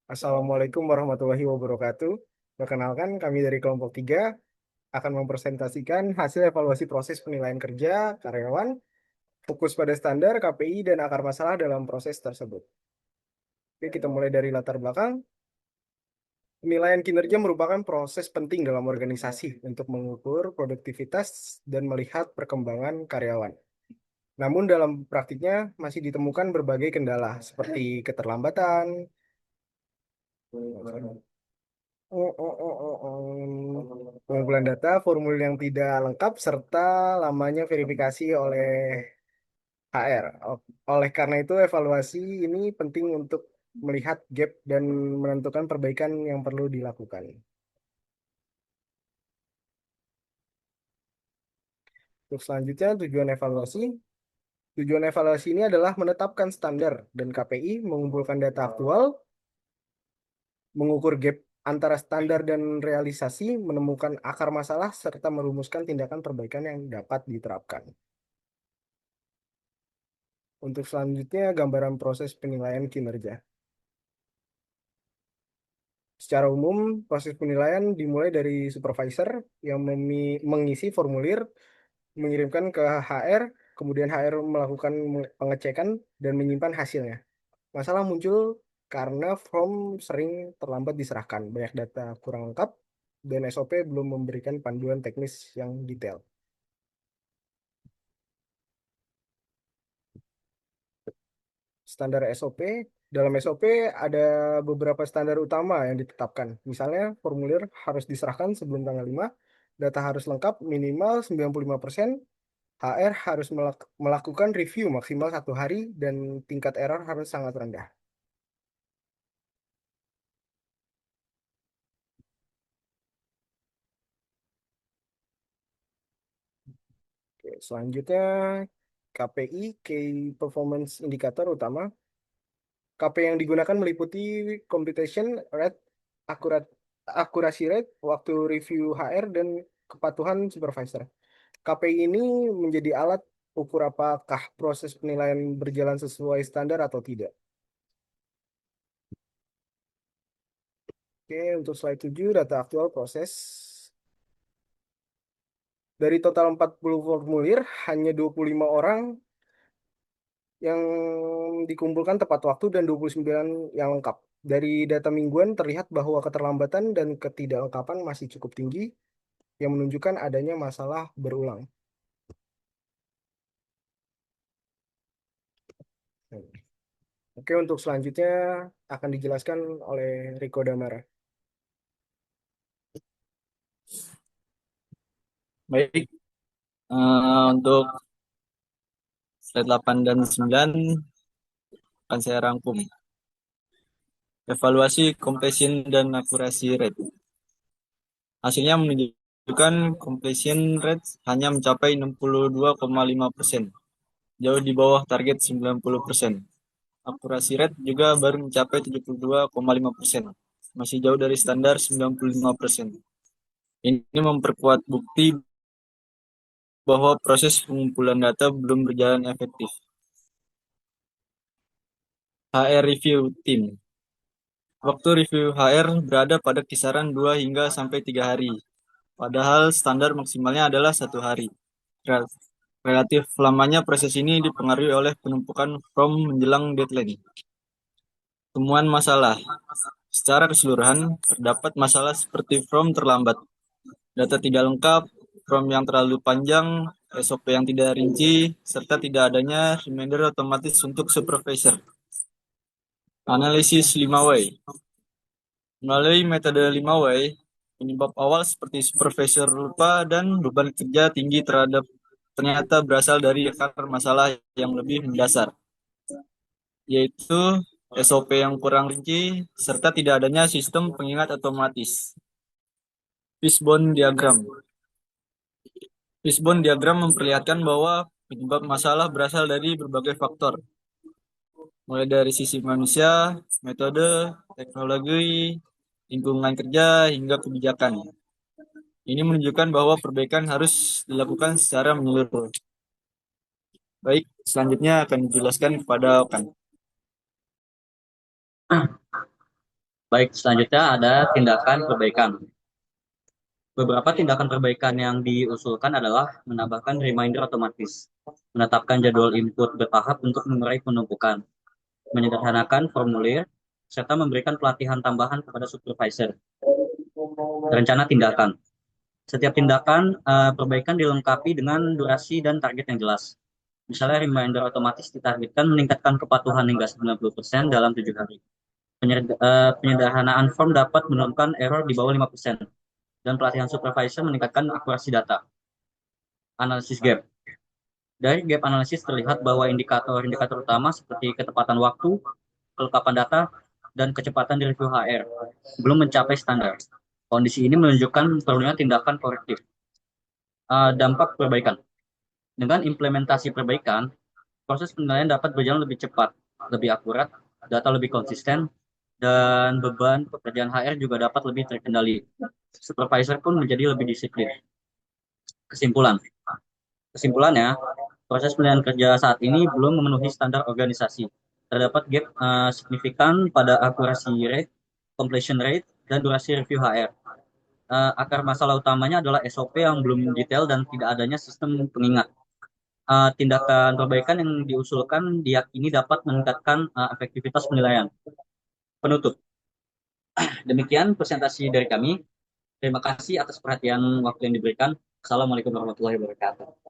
Assalamualaikum warahmatullahi wabarakatuh. Perkenalkan, kami dari kelompok 3 akan mempresentasikan hasil evaluasi proses penilaian kerja karyawan, fokus pada standar, KPI, dan akar masalah dalam proses tersebut. Oke, kita mulai dari latar belakang. Penilaian kinerja merupakan proses penting dalam organisasi untuk mengukur produktivitas dan melihat perkembangan karyawan. Namun dalam praktiknya masih ditemukan berbagai kendala seperti keterlambatan, pengumpulan data, formulir yang tidak lengkap, serta lamanya verifikasi oleh HR. Oleh karena itu, evaluasi ini penting untuk melihat gap dan menentukan perbaikan yang perlu dilakukan. Untuk selanjutnya, tujuan evaluasi ini adalah menetapkan standar dan KPI, mengumpulkan data aktual, mengukur gap antara standar dan realisasi, menemukan akar masalah, serta merumuskan tindakan perbaikan yang dapat diterapkan. Untuk selanjutnya, gambaran proses penilaian kinerja. Secara umum, proses penilaian dimulai dari supervisor yang mengisi formulir, mengirimkan ke HR, kemudian HR melakukan pengecekan dan menyimpan hasilnya. Masalah muncul karena form sering terlambat diserahkan, banyak data kurang lengkap, dan SOP belum memberikan panduan teknis yang detail. Standar SOP, dalam SOP ada beberapa standar utama yang ditetapkan. Misalnya, formulir harus diserahkan sebelum tanggal 5, data harus lengkap minimal 95%, HR harus melakukan review maksimal 1 hari, dan tingkat error harus sangat rendah. Oke, selanjutnya, KPI, Key Performance Indicator utama. KPI yang digunakan meliputi computation rate, akurat, akurasi rate, waktu review HR, dan kepatuhan supervisor. KPI ini menjadi alat ukur apakah proses penilaian berjalan sesuai standar atau tidak. Oke, untuk slide 7, data aktual proses. Dari total 40 formulir, hanya 25 orang yang dikumpulkan tepat waktu dan 29 yang lengkap. Dari data mingguan terlihat bahwa keterlambatan dan ketidaklengkapan masih cukup tinggi, yang menunjukkan adanya masalah berulang. Oke, untuk selanjutnya akan dijelaskan oleh Riko Damara. Baik, untuk slide 8 dan 9 akan saya rangkum. Evaluasi completion dan akurasi rate. Hasilnya menunjukkan completion rate hanya mencapai 62,5%, jauh di bawah target 90%. Akurasi rate juga baru mencapai 72,5%, masih jauh dari standar 95%. Ini memperkuat bukti bahwa proses pengumpulan data belum berjalan efektif. HR Review Team. Waktu review HR berada pada kisaran 2 hingga sampai 3 hari, padahal standar maksimalnya adalah 1 hari. Relatif lamanya proses ini dipengaruhi oleh penumpukan form menjelang deadline. Temuan masalah. Secara keseluruhan, terdapat masalah seperti form terlambat, data tidak lengkap, form yang terlalu panjang, SOP yang tidak rinci, serta tidak adanya reminder otomatis untuk supervisor. Analisis 5W. Melalui metode 5W, penyebab awal seperti supervisor lupa dan beban kerja tinggi ternyata berasal dari akar masalah yang lebih mendasar, yaitu SOP yang kurang rinci serta tidak adanya sistem pengingat otomatis. Fishbone diagram. Fishbone diagram memperlihatkan bahwa penyebab masalah berasal dari berbagai faktor, mulai dari sisi manusia, metode, teknologi, lingkungan kerja, hingga kebijakan. Ini menunjukkan bahwa perbaikan harus dilakukan secara menyeluruh. Baik, selanjutnya akan dijelaskan kepada Okan. Baik, selanjutnya ada tindakan perbaikan. Beberapa tindakan perbaikan yang diusulkan adalah menambahkan reminder otomatis, menetapkan jadwal input bertahap untuk mengurai penumpukan, menyederhanakan formulir, serta memberikan pelatihan tambahan kepada supervisor. Rencana tindakan. Setiap tindakan perbaikan dilengkapi dengan durasi dan target yang jelas. Misalnya reminder otomatis ditargetkan meningkatkan kepatuhan hingga 90% dalam 7 hari. Penyederhanaan form dapat menurunkan error di bawah 5%. Dan pelatihan supervisor meningkatkan akurasi data. Analisis gap. Dari gap analisis terlihat bahwa indikator-indikator utama seperti ketepatan waktu, kelengkapan data, dan kecepatan di review HR belum mencapai standar. Kondisi ini menunjukkan perlunya tindakan korektif. Dampak perbaikan. Dengan implementasi perbaikan, proses penilaian dapat berjalan lebih cepat, lebih akurat, data lebih konsisten, dan beban pekerjaan HR juga dapat lebih terkendali. Supervisor pun menjadi lebih disiplin. Kesimpulan. Kesimpulannya, proses penilaian kerja saat ini belum memenuhi standar organisasi. Terdapat gap signifikan pada akurasi rate, completion rate, dan durasi review HR. Akar masalah utamanya adalah SOP yang belum detail dan tidak adanya sistem pengingat. Tindakan perbaikan yang diusulkan diyakini dapat meningkatkan efektivitas penilaian. Penutup. Demikian presentasi dari kami. Terima kasih atas perhatian waktu yang diberikan. Assalamualaikum warahmatullahi wabarakatuh.